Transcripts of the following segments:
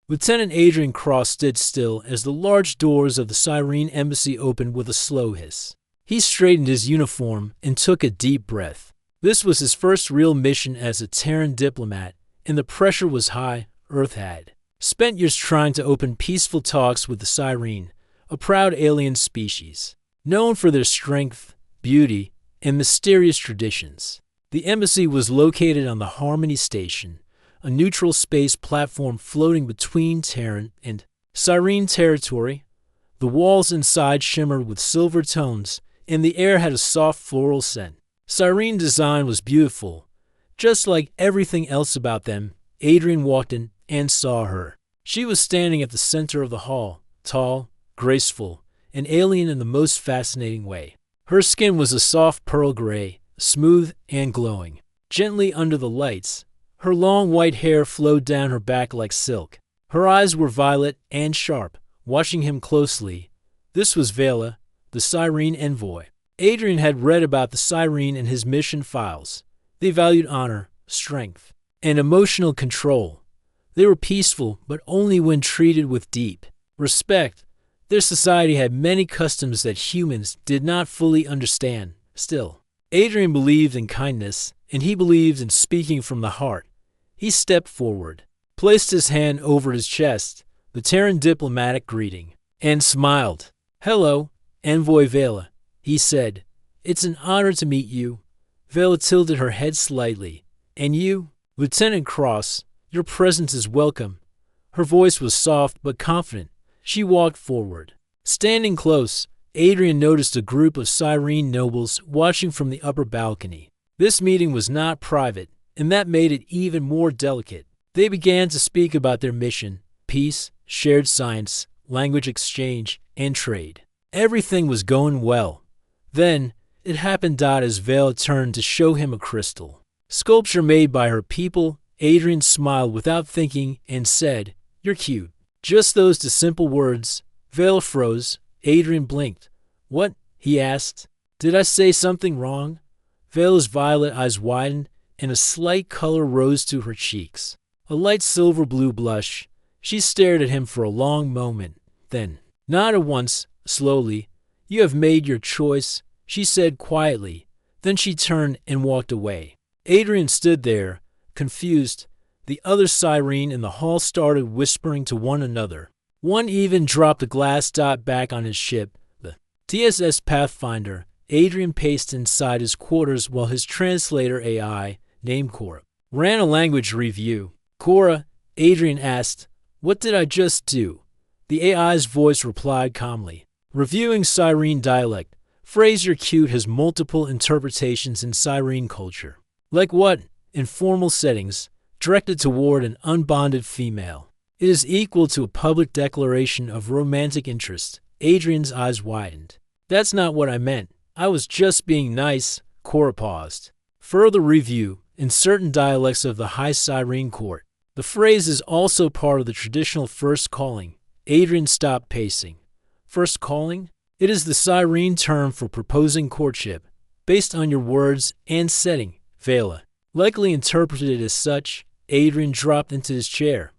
Lieutenant Adrian Cross stood still as the large doors of the Cyrene embassy opened with a slow hiss. He straightened his uniform and took a deep breath. This was his first real mission as a Terran diplomat, and the pressure was high. Earth had spent years trying to open peaceful talks with the Cyrene, a proud alien species, known for their strength, beauty, and mysterious traditions. The embassy was located on the Harmony Station, a neutral space platform floating between Terran and Cyrene territory. The walls inside shimmered with silver tones, and the air had a soft floral scent. Cyrene design was beautiful. Just like everything else about them, Adrian walked in and saw her. She was standing at the center of the hall, tall, graceful, and alien in the most fascinating way. Her skin was a soft pearl gray, smooth and glowing. Gently under the lights, her long white hair flowed down her back like silk. Her eyes were violet and sharp, watching him closely. This was Vela, the Cyrene envoy. Adrian had read about the Cyrene in his mission files. They valued honor, strength, and emotional control. They were peaceful, but only when treated with deep respect. Their society had many customs that humans did not fully understand. Still, Adrian believed in kindness, and he believed in speaking from the heart. He stepped forward, placed his hand over his chest, the Terran diplomatic greeting, and smiled. "Hello, Envoy Vela," he said. "It's an honor to meet you." Vela tilted her head slightly. "And you, Lieutenant Cross, your presence is welcome." Her voice was soft but confident. She walked forward. Standing close, Adrian noticed a group of Cyrene nobles watching from the upper balcony. This meeting was not private, and that made it even more delicate. They began to speak about their mission, peace, shared science, language exchange, and trade. Everything was going well. Then, it happened as Vela turned to show him a crystal sculpture made by her people. Adrian smiled without thinking and said, "You're cute." Just those two simple words. Vela froze. Adrian blinked. "What?" he asked. "Did I say something wrong?" Vela's violet eyes widened, and a slight color rose to her cheeks. A light silver blue blush. She stared at him for a long moment, then nodded once, slowly. "You have made your choice," she said quietly. Then she turned and walked away. Adrian stood there, confused. The other Cyrene in the hall started whispering to one another. One even dropped a glass dot back on his ship, the TSS Pathfinder. Adrian paced inside his quarters while his translator AI, named Cora, ran a language review. "Cora," Adrian asked, "what did I just do?" The AI's voice replied calmly, "Reviewing Cyrene dialect. Phrase you're cute has multiple interpretations in Cyrene culture." "Like what?" "In formal settings, directed toward an unbonded female. It is equal to a public declaration of romantic interest." Adrian's eyes widened. "That's not what I meant. I was just being nice." Cora paused. "Further review. In certain dialects of the High Cyrene court, the phrase is also part of the traditional first calling." Adrian stopped pacing. "First calling?" "It is the Cyrene term for proposing courtship, based on your words and setting." Vela likely interpreted it as such. Adrian dropped into his chair.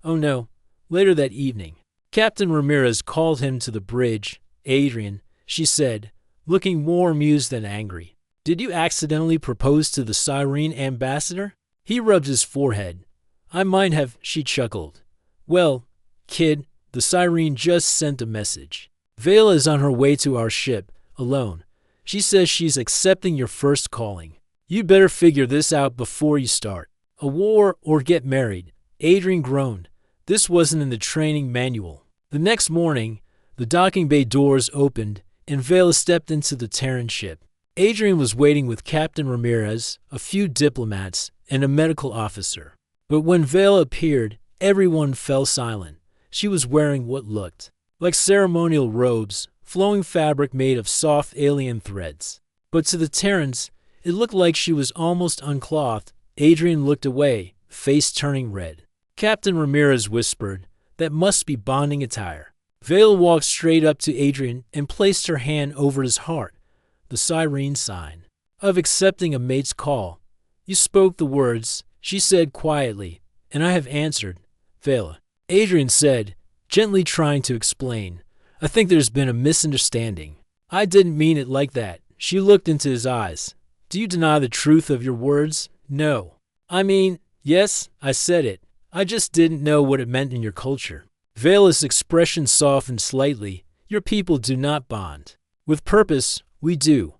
"Oh no." Later that evening, Captain Ramirez called him to the bridge. "Adrian," she said, looking more amused than angry, "did you accidentally propose to the Cyrene ambassador?" He rubbed his forehead. "I might have," she chuckled. "Well, kid, the Cyrene just sent a message. Vela is on her way to our ship, alone. She says she's accepting your first calling. You'd better figure this out before you start a war or get married." Adrian groaned. This wasn't in the training manual. The next morning, the docking bay doors opened, and Vela stepped into the Terran ship. Adrian was waiting with Captain Ramirez, a few diplomats, and a medical officer. But when Vela appeared, everyone fell silent. She was wearing what looked like ceremonial robes, flowing fabric made of soft alien threads. But to the Terrans, it looked like she was almost unclothed. Adrian looked away, face turning red. Captain Ramirez whispered, "That must be bonding attire." Vela walked straight up to Adrian and placed her hand over his heart, the Cyrene sign of accepting a mate's call. "You spoke the words," she said quietly, "and I have answered." Vela Adrian said, gently trying to explain. I think there's been a misunderstanding. I didn't mean it like that. She looked into his eyes. Do you deny the truth of your words? No. I mean, yes, I said it. I just didn't know what it meant in your culture. Vela's expression softened slightly. Your people do not bond. With purpose, we do.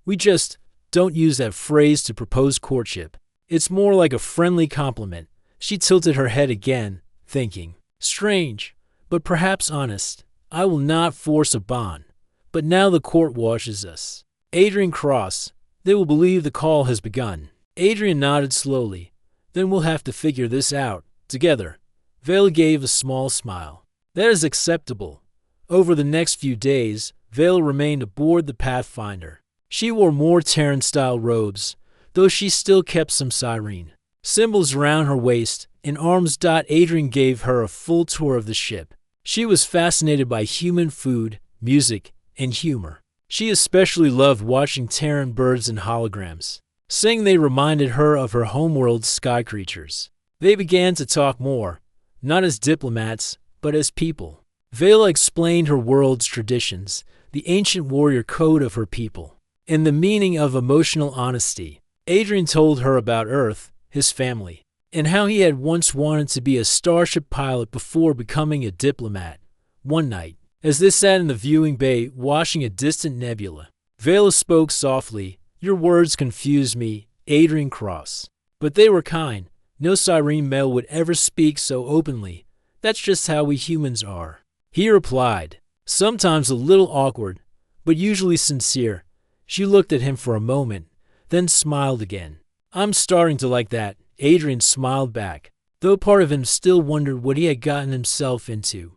We just don't use that phrase to propose courtship. It's more like a friendly compliment. She tilted her head again, thinking, strange, but perhaps honest. I will not force a bond. But now the court watches us. Adrian Cross. They will believe the call has begun. Adrian nodded slowly. Then we'll have to figure this out, together. Vela gave a small smile. That is acceptable. Over the next few days, Vela remained aboard the Pathfinder. She wore more Terran-style robes, though she still kept some Cyrene symbols around her waist and arms. Adrian gave her a full tour of the ship. She was fascinated by human food, music, and humor. She especially loved watching Terran birds and holograms. Saying they reminded her of her homeworld's sky creatures. They began to talk more, not as diplomats, but as people. Vela explained her world's traditions, the ancient warrior code of her people, and the meaning of emotional honesty. Adrian told her about Earth, his family, and how he had once wanted to be a starship pilot before becoming a diplomat. One night, as they sat in the viewing bay watching a distant nebula, Vela spoke softly. Your words confused me, Adrian Cross. But they were kind. No Cyrene male would ever speak so openly. That's just how we humans are. He replied, sometimes a little awkward, but usually sincere. She looked at him for a moment, then smiled again. I'm starting to like that, Adrian smiled back, though part of him still wondered what he had gotten himself into,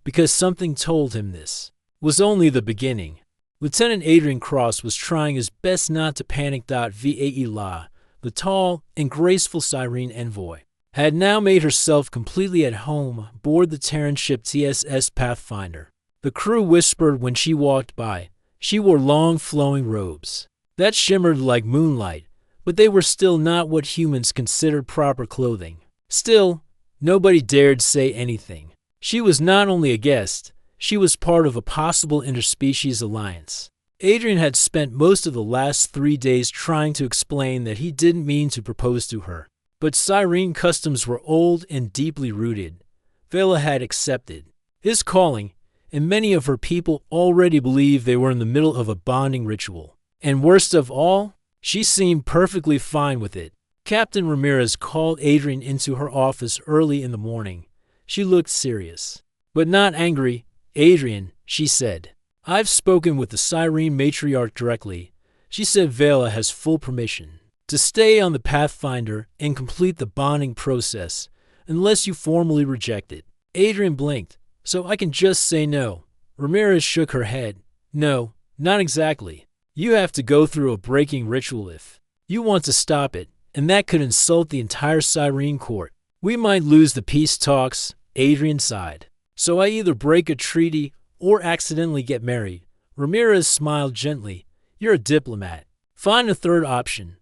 because something told him this was only the beginning. Lieutenant Adrian Cross was trying his best not to panic. Vaela, the tall and graceful Cyrene envoy, had now made herself completely at home aboard the Terran ship TSS Pathfinder. The crew whispered when she walked by. She wore long flowing robes that shimmered like moonlight, but they were still not what humans considered proper clothing. Still, nobody dared say anything. She was not only a guest, she was part of a possible interspecies alliance. Adrian had spent most of the last 3 days trying to explain that he didn't mean to propose to her. But Cyrene customs were old and deeply rooted. Vela had accepted his calling, and many of her people already believed they were in the middle of a bonding ritual. And worst of all, she seemed perfectly fine with it. Captain Ramirez called Adrian into her office early in the morning. She looked serious, but not angry. Adrian, she said, I've spoken with the Cyrene matriarch directly. She said Vela has full permission to stay on the Pathfinder and complete the bonding process, unless you formally reject it. Adrian blinked. So I can just say no. Ramirez shook her head. No, not exactly. You have to go through a breaking ritual if you want to stop it, and that could insult the entire Cyrene court. We might lose the peace talks, Adrian sighed. So I either break a treaty or accidentally get married. Ramirez smiled gently. You're a diplomat. Find a third option.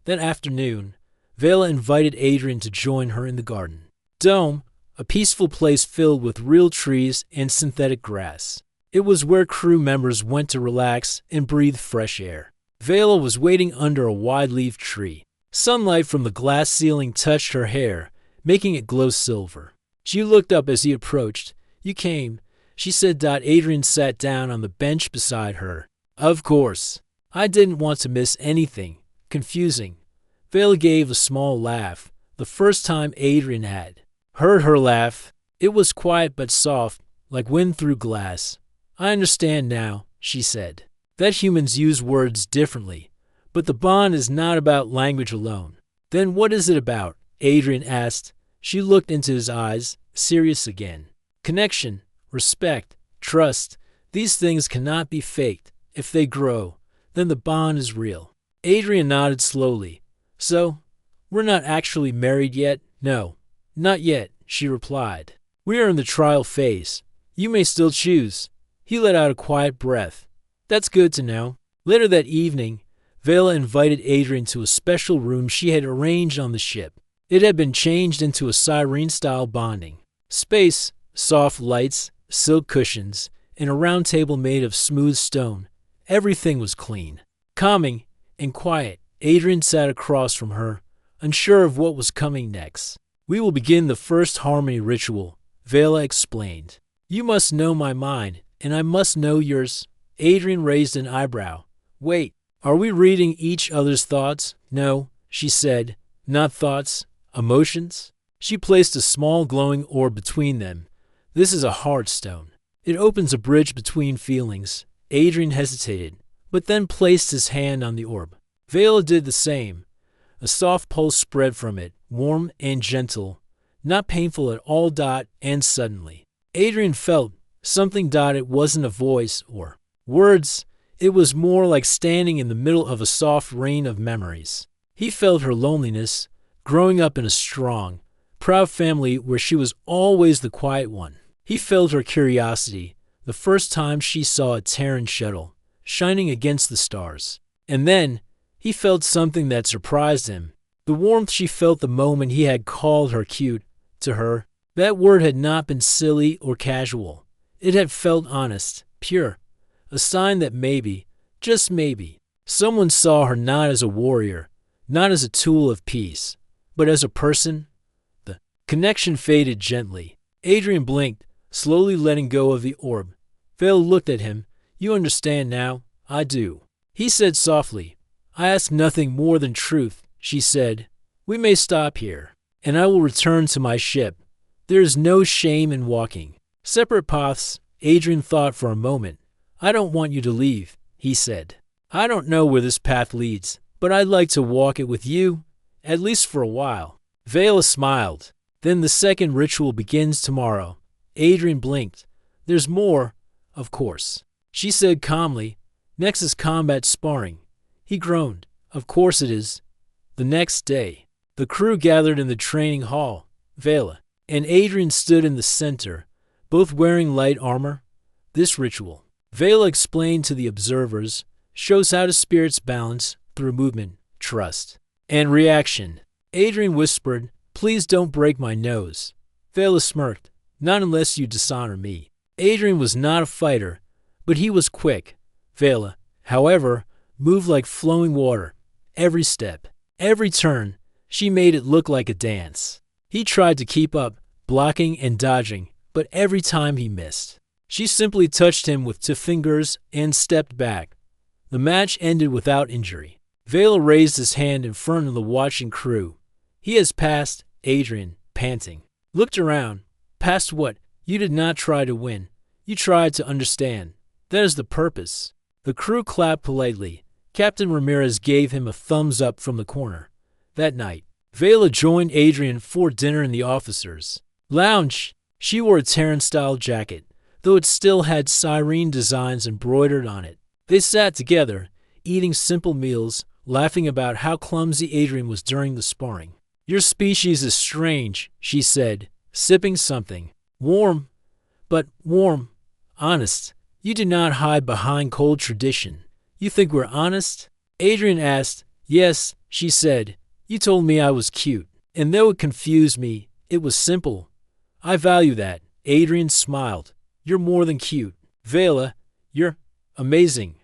That afternoon, Vela invited Adrian to join her in the garden dome, a peaceful place filled with real trees and synthetic grass. It was where crew members went to relax and breathe fresh air. Vela was waiting under a wide-leaved tree. Sunlight from the glass ceiling touched her hair, making it glow silver. She looked up as he approached. You came, she said. Adrian sat down on the bench beside her. Of course. I didn't want to miss anything. Confusing. Vela gave a small laugh, the first time Adrian had heard her laugh. It was quiet but soft, like wind through glass. I understand now, she said, that humans use words differently, but the bond is not about language alone. Then what is it about? Adrian asked. She looked into his eyes, serious again. Connection, respect, trust. These things cannot be faked. If they grow, then the bond is real. Adrian nodded slowly. So, we're not actually married yet? No, not yet, she replied. We are in the trial phase. You may still choose. He let out a quiet breath. That's good to know. Later that evening, Vela invited Adrian to a special room she had arranged on the ship. It had been changed into a Cyrene-style bonding Space, soft lights, silk cushions, and a round table made of smooth stone. Everything was clean. Calming and quiet, Adrian sat across from her, unsure of what was coming next. "We will begin the first harmony ritual," Vela explained. "You must know my mind, and I must know yours." Adrian raised an eyebrow. "Wait, are we reading each other's thoughts?" "No," she said, "not thoughts, emotions." She placed a small glowing orb between them. "This is a heart stone. It opens a bridge between feelings." Adrian hesitated, but then placed his hand on the orb. Vela did the same. A soft pulse spread from it, warm and gentle, not painful at all. And suddenly, Adrian felt something. It wasn't a voice or words. It was more like standing in the middle of a soft rain of memories. He felt her loneliness, growing up in a strong, proud family where she was always the quiet one. He felt her curiosity, the first time she saw a Terran shuttle, shining against the stars. And then, he felt something that surprised him. The warmth she felt the moment he had called her cute. To her, that word had not been silly or casual. It had felt honest, pure. A sign that maybe, just maybe, someone saw her not as a warrior, not as a tool of peace, but as a person. The connection faded gently. Adrian blinked, slowly letting go of the orb. Vale looked at him. "You understand now?" "I do," he said softly. "I ask nothing more than truth," she said. "We may stop here, and I will return to my ship. There is no shame in walking separate paths." Adrian thought for a moment. "I don't want you to leave," he said. "I don't know where this path leads, but I'd like to walk it with you, at least for a while." Vela smiled. "Then the second ritual begins tomorrow." Adrian blinked. "There's more, of course," she said calmly. "Next is combat sparring." He groaned. "Of course it is." The next day, the crew gathered in the training hall. Vela and Adrian stood in the center, both wearing light armor. "This ritual," Vela explained to the observers, "shows how the spirits balance through movement, trust, and reaction." Adrian whispered, "Please don't break my nose." Vela smirked. "Not unless you dishonor me." Adrian was not a fighter, but he was quick. Vela, however, moved like flowing water. Every step, every turn, she made it look like a dance. He tried to keep up, blocking and dodging, but every time he missed. She simply touched him with two fingers and stepped back. The match ended without injury. Vela raised his hand in front of the watching crew. "He has passed." Adrian, panting, looked around. "Past what? You did not try to win. You tried to understand. That is the purpose." The crew clapped politely. Captain Ramirez gave him a thumbs up from the corner. That night, Vela joined Adrian for dinner in the officers' lounge. She wore a Terran-style jacket, though it still had siren designs embroidered on it. They sat together, eating simple meals, laughing about how clumsy Adrian was during the sparring. "Your species is strange," she said, sipping something. "Warm, but warm. Honest. You do not hide behind cold tradition." "You think we're honest?" Adrian asked. "Yes," she said. "You told me I was cute, and though it confused me, it was simple. I value that." Adrian smiled. "You're more than cute." "Vela, you're amazing."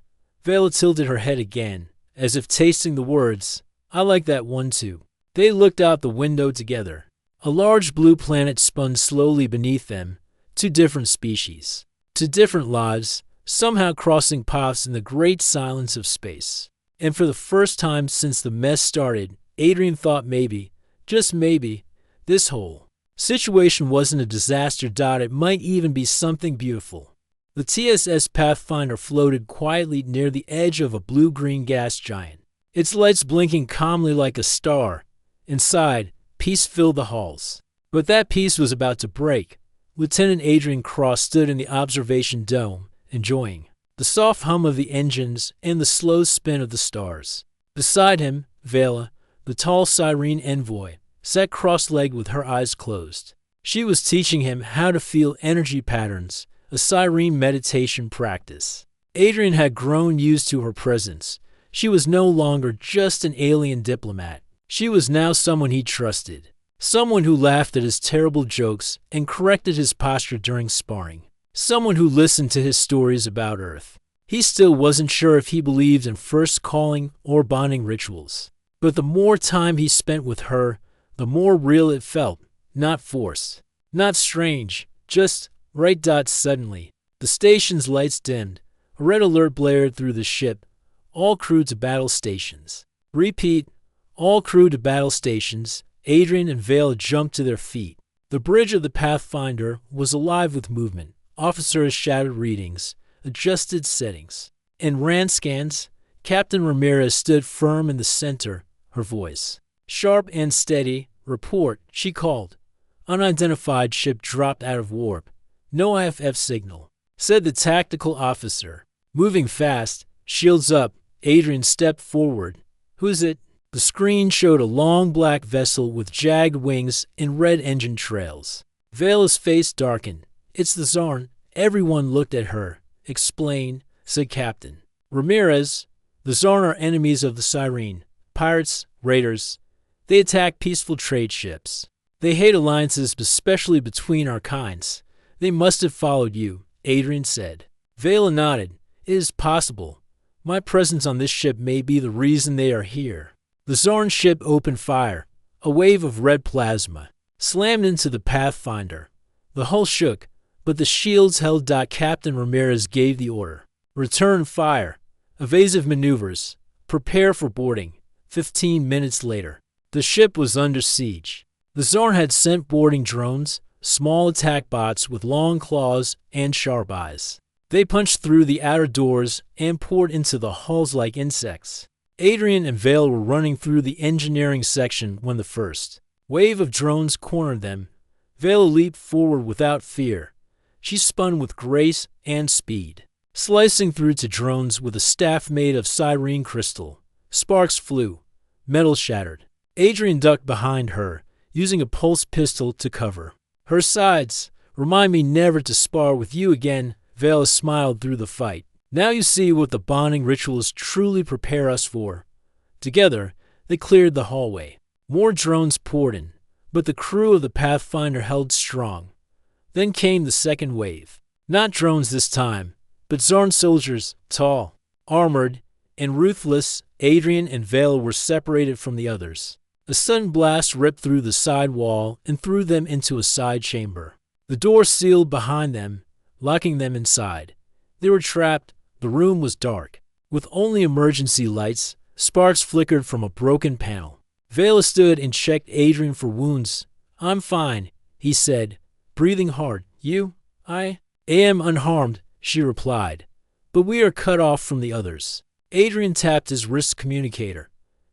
Vela tilted her head again, as if tasting the words. "I like that one too." They looked out the window together. A large blue planet spun slowly beneath them. Two different species, two different lives, somehow crossing paths in the great silence of space. And for the first time since the mess started, Adrian thought maybe, just maybe, this whole situation wasn't a disaster. It might even be something beautiful. The TSS Pathfinder floated quietly near the edge of a blue-green gas giant, its lights blinking calmly like a star. Inside, peace filled the halls. But that peace was about to break. Lieutenant Adrian Cross stood in the observation dome, enjoying the soft hum of the engines and the slow spin of the stars. Beside him, Vela, the tall Siren envoy, sat cross-legged with her eyes closed. She was teaching him how to feel energy patterns, a Siren meditation practice. Adrian had grown used to her presence. She was no longer just an alien diplomat. She was now someone he trusted, Someone who laughed at his terrible jokes and corrected his posture during sparring. Someone who listened to his stories about Earth. He still wasn't sure if he believed in first calling or bonding rituals. But the more time he spent with her, the more real it felt, not forced, not strange, just right. Suddenly, the station's lights dimmed. A red alert blared through the ship. All crew to battle stations. Repeat, all crew to battle stations. Adrian and Vale jumped to their feet. The bridge of the Pathfinder was alive with movement. Officers shouted readings, adjusted settings. In RAN scans, Captain Ramirez stood firm in the center, her voice sharp and steady. Report, she called. Unidentified ship dropped out of warp. No IFF signal, said the tactical officer. Moving fast, shields up, Adrian stepped forward. Who's it? The screen showed a long black vessel with jagged wings and red engine trails. Vale's face darkened. It's the Zarn. Everyone looked at her. Explain, said Captain Ramirez. The Zarn are enemies of the Sirene. Pirates, raiders. They attack peaceful trade ships. They hate alliances, especially between our kinds. They must have followed you, Adrian said. Vale nodded. It is possible. My presence on this ship may be the reason they are here. The Zarn ship opened fire. A wave of red plasma slammed into the Pathfinder. The hull shook, but the shields held. Captain Ramirez gave the order. Return fire. Evasive maneuvers. Prepare for boarding. 15 minutes later, the ship was under siege. The Zarn had sent boarding drones, small attack bots with long claws and sharp eyes. They punched through the outer doors and poured into the hulls like insects. Adrian and Vale were running through the engineering section when the first wave of drones cornered them. Vale leaped forward without fear. She spun with grace and speed, slicing through to drones with a staff made of Sirene crystal. Sparks flew. Metal shattered. Adrian ducked behind her, using a pulse pistol to cover her sides. Remind me never to spar with you again, Vale smiled through the fight. Now you see what the bonding rituals truly prepare us for. Together, they cleared the hallway. More drones poured in, but the crew of the Pathfinder held strong. Then came the second wave. Not drones this time, but Zarn soldiers, tall, armored, and ruthless. Adrian and Vale were separated from the others. A sudden blast ripped through the side wall and threw them into a side chamber. The door sealed behind them, locking them inside. They were trapped. The room was dark, with only emergency lights. Sparks flickered from a broken panel. Vale stood and checked Adrian for wounds. I'm fine, he said, breathing hard. You? I am unharmed, she replied. But we are cut off from the others. Adrian tapped his wrist communicator.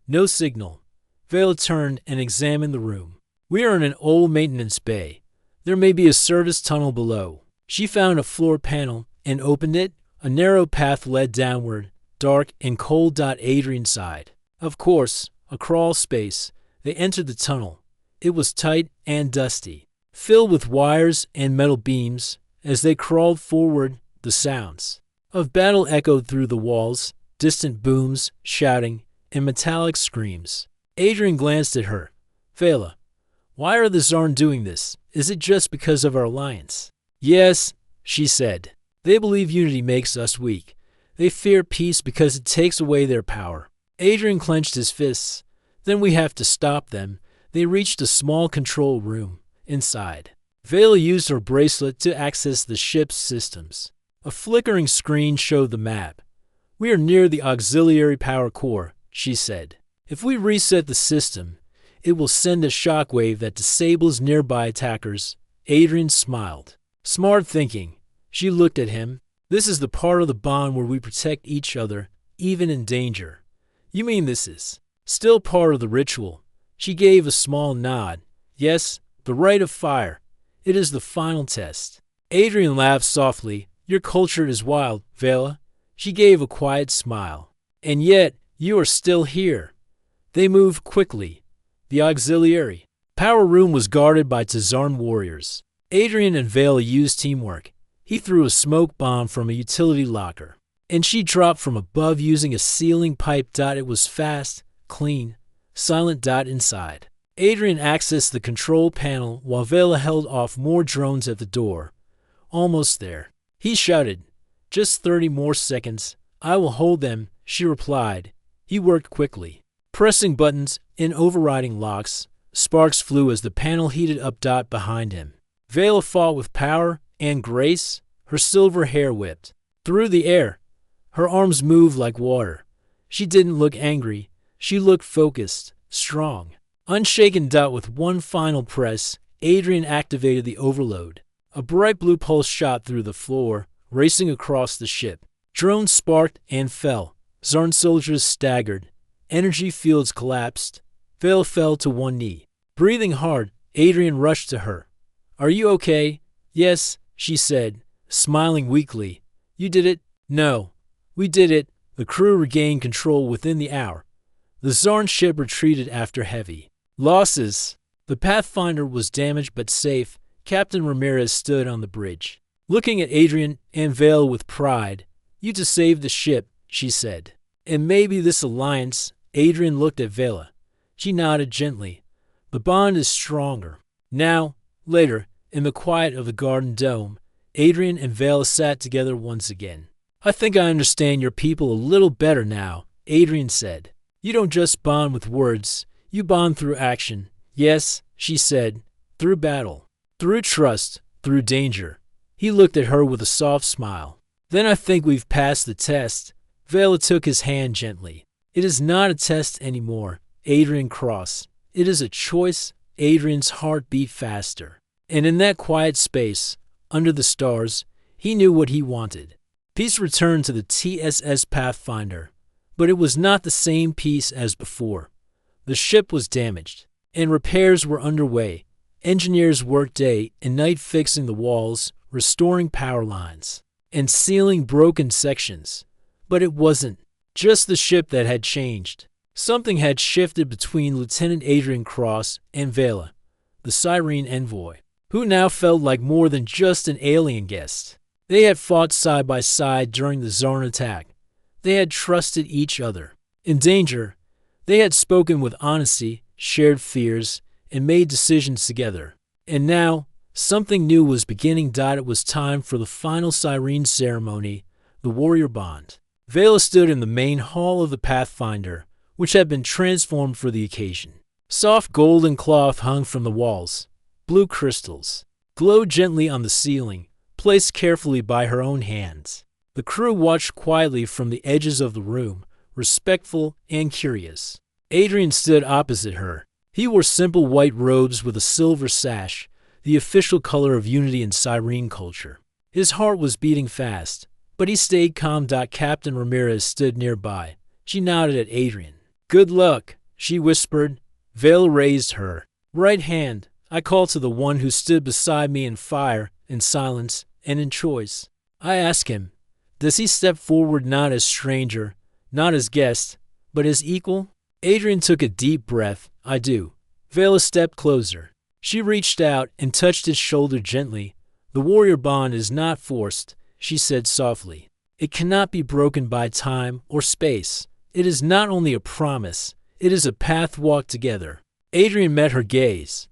No signal. Vale turned and examined the room. We are in an old maintenance bay. There may be a service tunnel below. She found a floor panel and opened it. A narrow path led downward, dark and cold. Adrian sighed. Of course, a crawl space. They entered the tunnel. It was tight and dusty, filled with wires and metal beams. As they crawled forward, the sounds of battle echoed through the walls, distant booms, shouting, and metallic screams. Adrian glanced at her. Vela, why are the Zarn doing this? Is it just because of our alliance? Yes, she said. They believe unity makes us weak. They fear peace because it takes away their power. Adrian clenched his fists. Then we have to stop them. They reached a small control room. Inside, Vela used her bracelet to access the ship's systems. A flickering screen showed the map. We are near the auxiliary power core, she said. If we reset the system, it will send a shockwave that disables nearby attackers. Adrian smiled. Smart thinking. She looked at him. This is the part of the bond where we protect each other, even in danger. You mean this is still part of the ritual? She gave a small nod. Yes, the rite of fire. It is the final test. Adrian laughed softly. Your culture is wild, Vela. She gave a quiet smile. And yet, you are still here. They moved quickly. The auxiliary power room was guarded by Tazarn warriors. Adrian and Vela used teamwork. He threw a smoke bomb from a utility locker, and she dropped from above using a sealing pipe. It was fast, clean, silent. Inside, Adrian accessed the control panel while Vela held off more drones at the door. Almost there. He shouted, "Just 30 more seconds. I will hold them," she replied. He worked quickly, pressing buttons and overriding locks. Sparks flew as the panel heated up behind him. Vela fought with power and grace. Her silver hair whipped through the air. Her arms moved like water. She didn't look angry. She looked focused, strong, unshaken. With one final press, Adrian activated the overload. A bright blue pulse shot through the floor, racing across the ship. Drones sparked and fell. Zarn soldiers staggered. Energy fields collapsed. Vale fell to one knee. Breathing hard, Adrian rushed to her. "Are you okay?" "Yes," she said, smiling weakly. "You did it?" "No. We did it." The crew regained control within the hour. The Zarn ship retreated after heavy losses. The Pathfinder was damaged but safe. Captain Ramirez stood on the bridge, looking at Adrian and Vale with pride. "You to save the ship," she said. "And maybe this alliance." Adrian looked at Vela. She nodded gently. "The bond is stronger." Now, later, in the quiet of the garden dome, Adrian and Vela sat together once again. "I think I understand your people a little better now," Adrian said. "You don't just bond with words. You bond through action." "Yes," she said, "through battle. Through trust, through danger." He looked at her with a soft smile. "Then I think we've passed the test." Vela took his hand gently. "It is not a test anymore." Adrian crossed. "It is a choice." Adrian's heart beat faster. And in that quiet space, under the stars, he knew what he wanted. Peace returned to the TSS Pathfinder. But it was not the same peace as before. The ship was damaged, and repairs were underway. Engineers worked day and night fixing the walls, restoring power lines, and sealing broken sections. But it wasn't just the ship that had changed. Something had shifted between Lieutenant Adrian Cross and Vela, the Cyrene envoy, who now felt like more than just an alien guest. They had fought side by side during the Zarn attack. They had trusted each other. In danger, they had spoken with honesty, shared fears, and made decisions together. And now, something new was beginning. It was time for the final Cyrene ceremony, the warrior bond. Vela stood in the main hall of the Pathfinder, which had been transformed for the occasion. Soft golden cloth hung from the walls. Blue crystals glowed gently on the ceiling, placed carefully by her own hands. The crew watched quietly from the edges of the room, respectful and curious. Adrian stood opposite her. He wore simple white robes with a silver sash, the official color of unity in Cyrene culture. His heart was beating fast, but he stayed calm. Captain Ramirez stood nearby. She nodded at Adrian. "Good luck," she whispered. Vale raised her right hand. "I call to the one who stood beside me in fire, in silence, and in choice. I ask him, does he step forward not as stranger, not as guest, but as equal?" Adrian took a deep breath. "I do." Vela stepped closer. She reached out and touched his shoulder gently. "The warrior bond is not forced," she said softly. "It cannot be broken by time or space. It is not only a promise, it is a path walked together." Adrian met her gaze.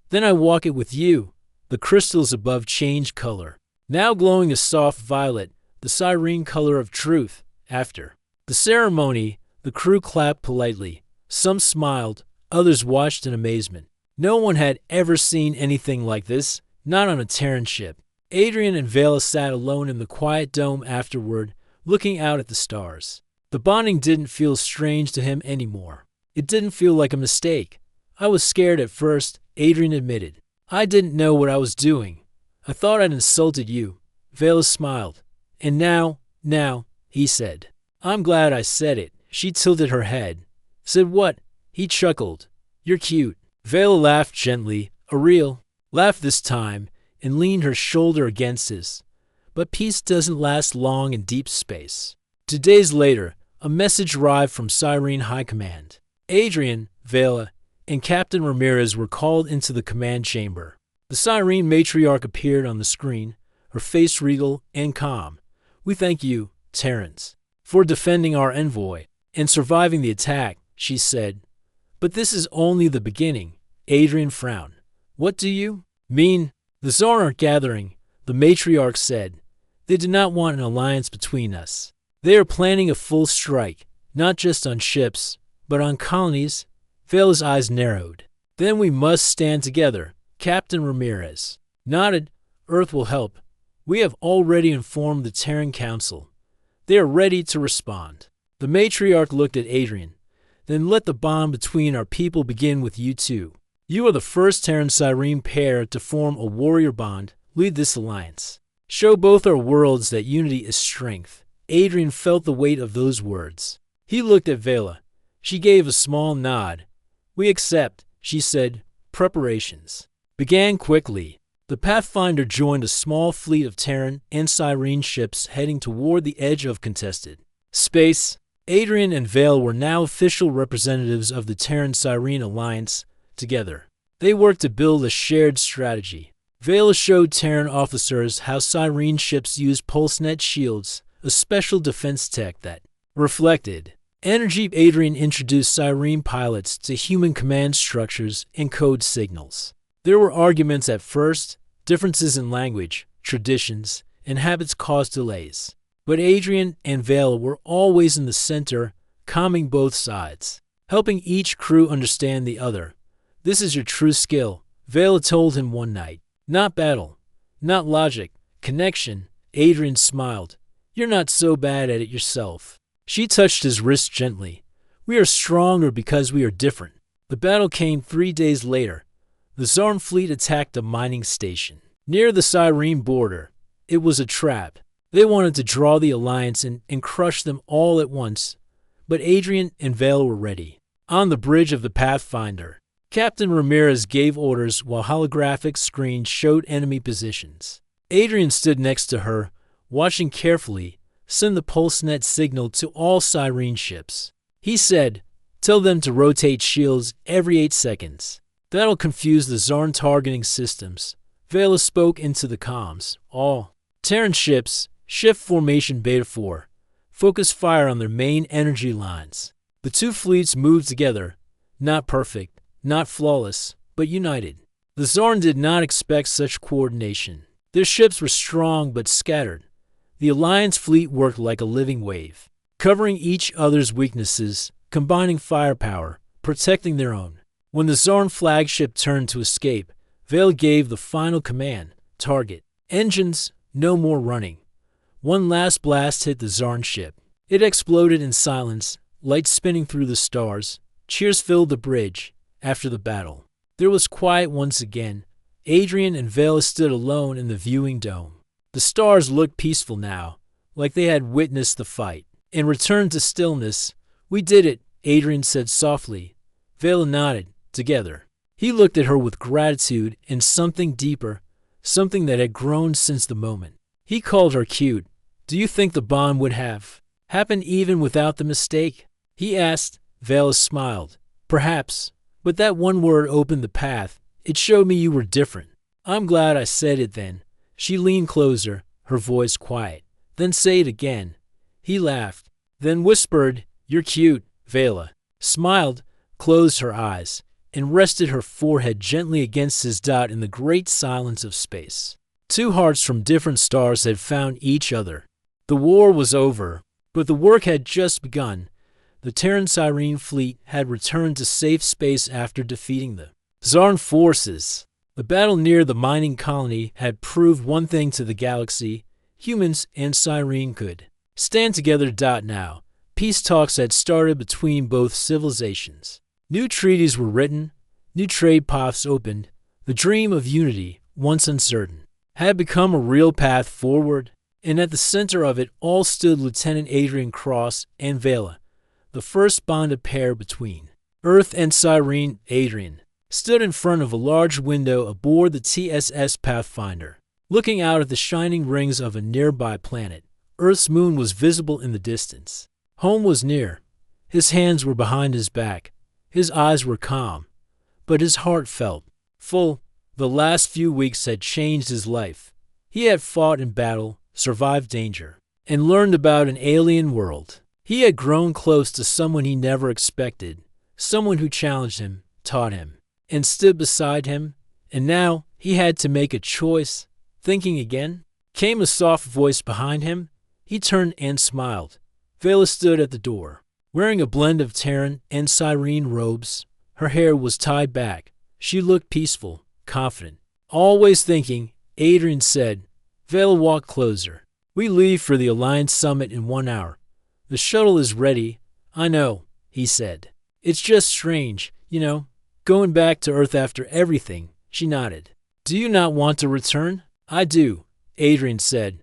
"Then I walk it with you." The crystals above changed color, now glowing a soft violet, the Cyrene color of truth. After the ceremony, the crew clapped politely. Some smiled, others watched in amazement. No one had ever seen anything like this, not on a Terran ship. Adrian and Vela sat alone in the quiet dome afterward, looking out at the stars. The bonding didn't feel strange to him anymore. It didn't feel like a mistake. "I was scared at first," Adrian admitted. "I didn't know what I was doing. I thought I'd insulted you." Vela smiled. "And now," he said. "I'm glad I said it." She tilted her head. "Said what?" He chuckled. "You're cute." Vela laughed gently, a real laugh this time, and leaned her shoulder against his. But peace doesn't last long in deep space. 2 days later, a message arrived from Cyrene High Command. Adrian, Vela, and Captain Ramirez were called into the command chamber. The Cyrene matriarch appeared on the screen, her face regal and calm. "We thank you, Terrans, for defending our envoy and surviving the attack," she said. "But this is only the beginning." Adrian frowned. What do you mean? The Tsar aren't gathering, the matriarch said. They do not want an alliance between us. They are planning a full strike, not just on ships, but on colonies. Vela's eyes narrowed. Then we must stand together. Captain Ramirez nodded. Earth will help. We have already informed the Terran Council. They are ready to respond. The matriarch looked at Adrian. Then let the bond between our people begin with you two. You are the first Terran Cyrene pair to form a warrior bond. Lead this alliance. Show both our worlds that unity is strength. Adrian felt the weight of those words. He looked at Vela. She gave a small nod. We accept, she said. Preparations began quickly. The Pathfinder joined a small fleet of Terran and Cyrene ships heading toward the edge of contested space. Adrian and Vale were now official representatives of the Terran-Cyrene alliance. Together, they worked to build a shared strategy. Vela showed Terran officers how Cyrene ships use pulsenet shields, a special defense tech that reflected energy. Adrian introduced Cyrene pilots to human command structures and code signals. There were arguments at first. Differences in language, traditions, and habits caused delays. But Adrian and Vale were always in the center, calming both sides, helping each crew understand the other. This is your true skill, Vale told him one night. Not battle, not logic, connection. Adrian smiled. You're not so bad at it yourself. She touched his wrist gently. We are stronger because we are different. The battle came 3 days later. The Zarn fleet attacked a mining station near the Cyrene border. It was a trap. They wanted to draw the alliance and crush them all at once. But Adrian and Vale were ready. On the bridge of the Pathfinder, Captain Ramirez gave orders while holographic screens showed enemy positions. Adrian stood next to her, watching carefully. Send the pulsenet signal to all Cyrene ships. He said, tell them to rotate shields every 8 seconds. That'll confuse the Zarn targeting systems. Vela spoke into the comms. All Terran ships, shift formation Beta 4. Focus fire on their main energy lines. The two fleets moved together. Not perfect, not flawless, but united. The Zarn did not expect such coordination. Their ships were strong but scattered. The Alliance fleet worked like a living wave, covering each other's weaknesses, combining firepower, protecting their own. When the Zarn flagship turned to escape, Vale gave the final command, target. Engines, no more running. One last blast hit the Zarn ship. It exploded in silence, lights spinning through the stars. Cheers filled the bridge. After the battle, there was quiet once again. Adrian and Vale stood alone in the viewing dome. The stars looked peaceful now, like they had witnessed the fight, and returned to stillness. We did it, Adrian said softly. Vale nodded. Together. He looked at her with gratitude and something deeper, something that had grown since the moment. He called her cute. Do you think the bond would have happened even without the mistake? He asked. Vale smiled. Perhaps, but that one word opened the path. It showed me you were different. I'm glad I said it then. She leaned closer, her voice quiet. Then say it again. He laughed, then whispered, You're cute. Vela smiled, closed her eyes, and rested her forehead gently against his dot in the great silence of space. Two hearts from different stars had found each other. The war was over, but the work had just begun. The Terran Cyrene fleet had returned to safe space after defeating the Zarn forces. The battle near the mining colony had proved one thing to the galaxy. Humans and Cyrene could stand together. Now, peace talks had started between both civilizations. New treaties were written, new trade paths opened. The dream of unity, once uncertain, had become a real path forward, and at the center of it all stood Lieutenant Adrian Cross and Vela, the first bonded pair between Earth and Cyrene. Adrian stood in front of a large window aboard the TSS Pathfinder, looking out at the shining rings of a nearby planet. Earth's moon was visible in the distance. Home was near. His hands were behind his back. His eyes were calm, but his heart felt full. The last few weeks had changed his life. He had fought in battle, survived danger, and learned about an alien world. He had grown close to someone he never expected, someone who challenged him, taught him, and stood beside him, and now he had to make a choice. Thinking again, came a soft voice behind him. He turned and smiled. Vela stood at the door, wearing a blend of Terran and Cyrene robes. Her hair was tied back. She looked peaceful, confident. Always thinking, Adrian said. Vela walked closer. We leave for the Alliance Summit in 1 hour. The shuttle is ready. I know, he said. It's just strange, going back to Earth after everything. She nodded. Do you not want to return? I do, Adrian said.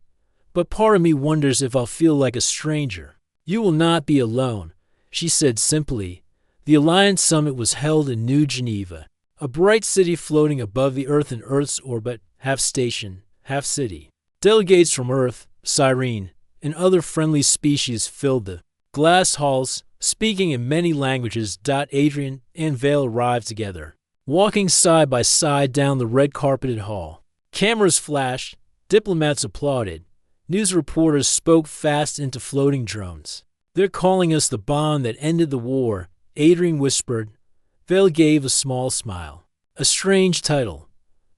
But part of me wonders if I'll feel like a stranger. You will not be alone, she said simply. The Alliance Summit was held in New Geneva, a bright city floating above the Earth in Earth's orbit, half station, half city. Delegates from Earth, Cyrene, and other friendly species filled the glass halls, speaking in many languages. Adrian and Vale arrived together, walking side by side down the red-carpeted hall. Cameras flashed, diplomats applauded, news reporters spoke fast into floating drones. They're calling us the bond that ended the war, Adrian whispered. Vale gave a small smile. A strange title,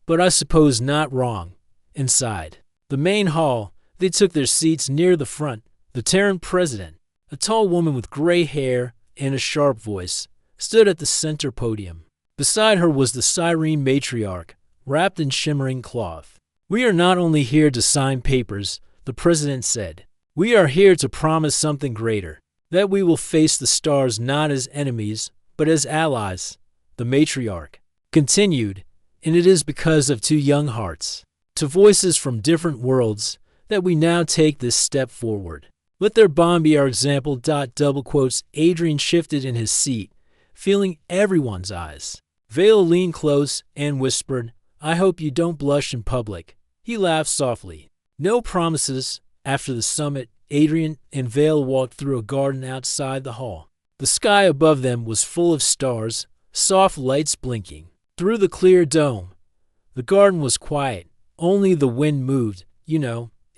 but I suppose not wrong. Inside the main hall, they took their seats near the front. The Terran president, a tall woman with gray hair and a sharp voice, stood at the center podium. Beside her was the Cyrene matriarch, wrapped in shimmering cloth. We are not only here to sign papers, the president said. We are here to promise something greater, that we will face the stars not as enemies, but as allies, the matriarch continued, and it is because of two young hearts, to voices from different worlds, that we now take this step forward. Let their bond be our example. Double quotes. Adrian shifted in his seat, feeling everyone's eyes. Vale leaned close and whispered, I hope you don't blush in public. He laughed softly. No promises. After the summit, Adrian and Vale walked through a garden outside the hall. The sky above them was full of stars, soft lights blinking through the clear dome. The garden was quiet. Only the wind moved,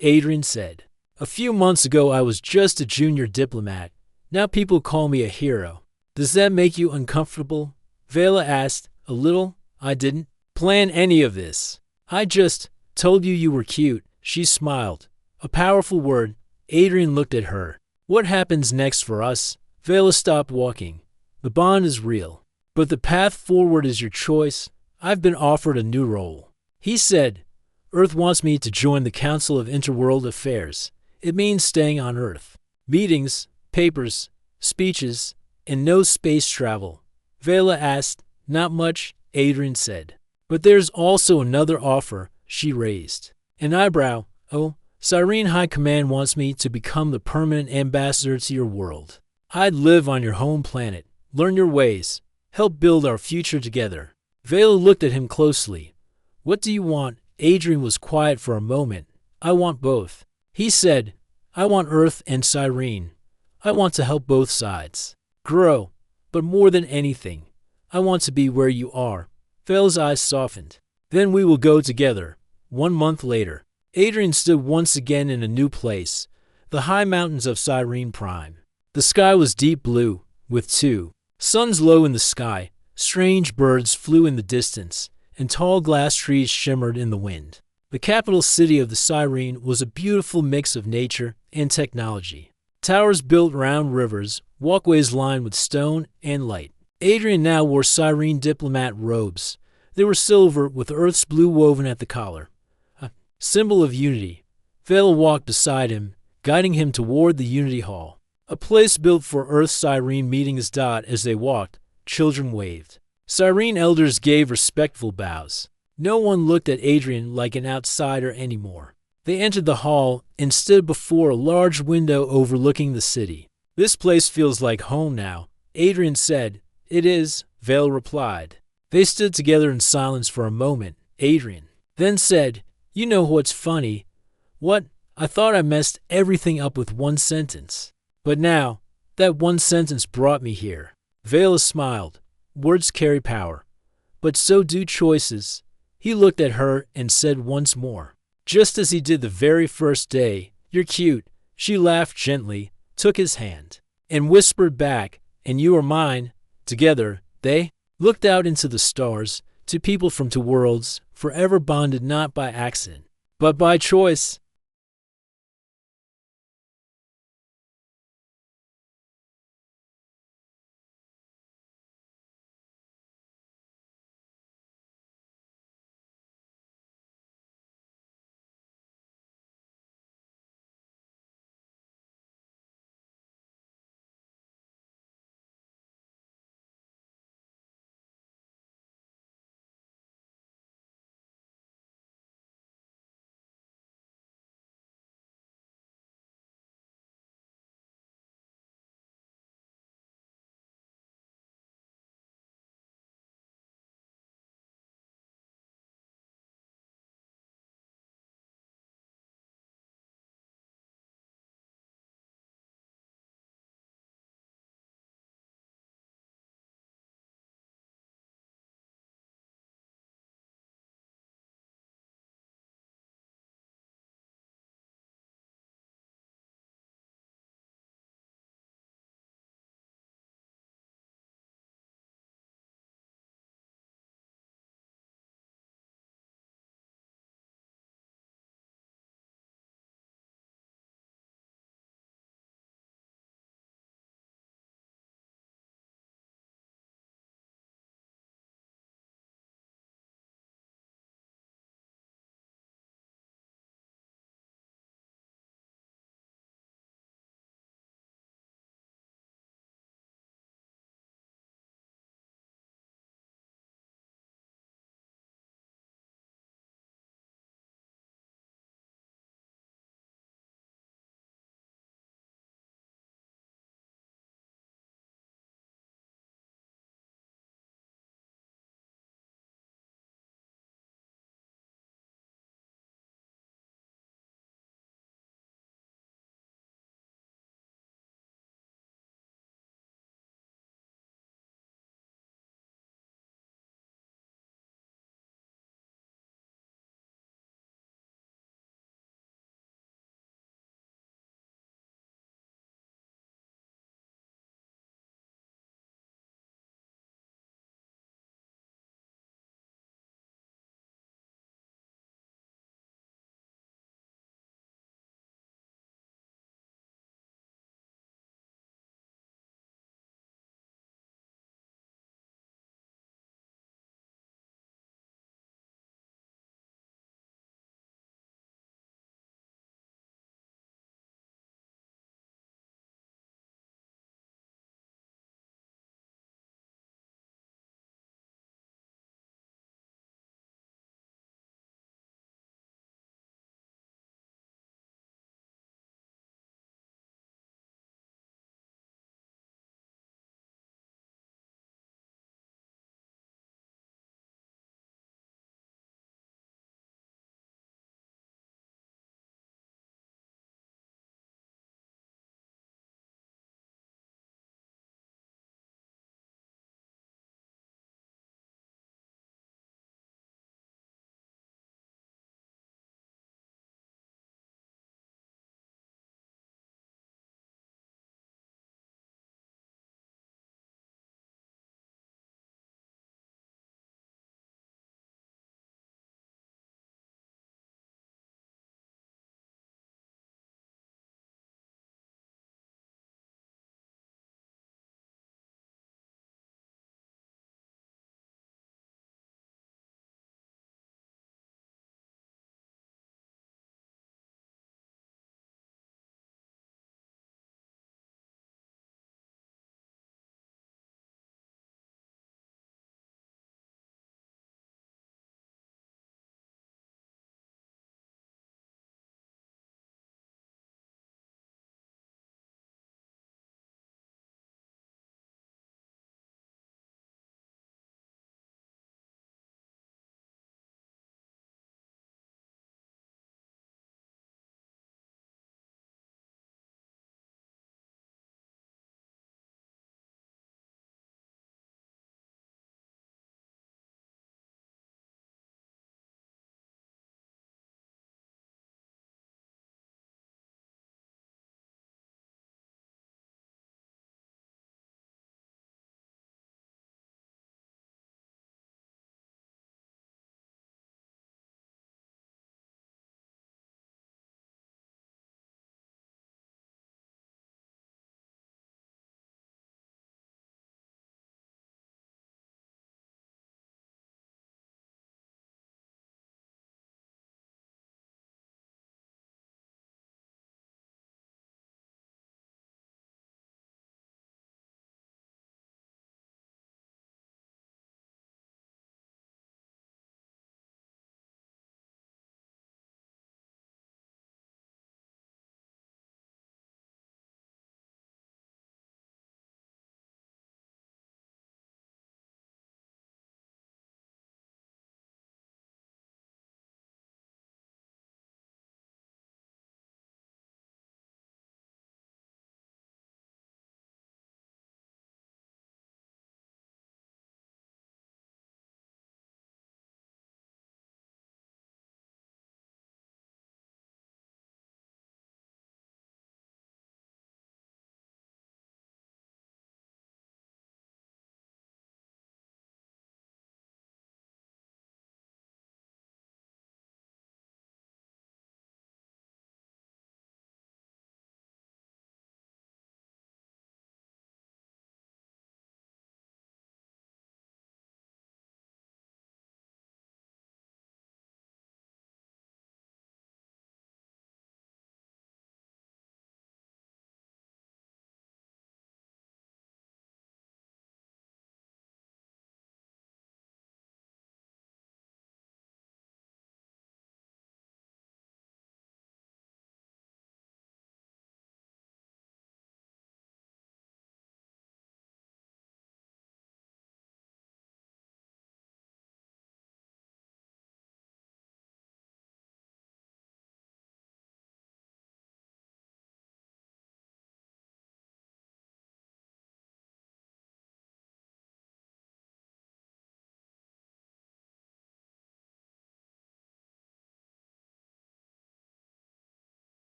Adrian said. A few months ago I was just a junior diplomat. Now people call me a hero. Does that make you uncomfortable? Vela asked. A little. I didn't plan any of this. I just told you were cute. She smiled. A powerful word. Adrian looked at her. What happens next for us? Vela stopped walking. The bond is real, but the path forward is your choice. I've been offered a new role. He said, Earth wants me to join the Council of Interworld Affairs. It means staying on Earth. Meetings, papers, speeches, and no space travel. Vela asked. Not much, Adrian said. But there's also another offer, she raised an eyebrow. Oh, Cyrene High Command wants me to become the permanent ambassador to your world. I'd live on your home planet, learn your ways, help build our future together. Vela looked at him closely. What do you want? Adrian was quiet for a moment. I want both. He said, I want Earth and Cyrene. I want to help both sides grow, but more than anything, I want to be where you are. Vale's eyes softened. Then we will go together. 1 month later, Adrian stood once again in a new place, the high mountains of Cyrene Prime. The sky was deep blue, with two suns low in the sky. Strange birds flew in the distance, and tall glass trees shimmered in the wind. The capital city of the Cyrene was a beautiful mix of nature and technology. Towers built round rivers, walkways lined with stone and light. Adrian now wore Cyrene diplomat robes. They were silver with Earth's blue woven at the collar, a symbol of unity. Vela walked beside him, guiding him toward the Unity Hall, a place built for Earth Cyrene meetings. As they walked, children waved. Cyrene elders gave respectful bows. No one looked at Adrian like an outsider anymore. They entered the hall and stood before a large window overlooking the city. This place feels like home now, Adrian said. It is, Vale replied. They stood together in silence for a moment. Adrian then said, You know what's funny? What? I thought I messed everything up with one sentence. But now, that one sentence brought me here. Vale smiled. Words carry power. But so do choices. He looked at her and said once more, just as he did the very first day, You're cute. She laughed gently, took his hand, and whispered back, And you are mine. Together, they looked out into the stars, to people from two worlds, forever bonded not by accident, but by choice.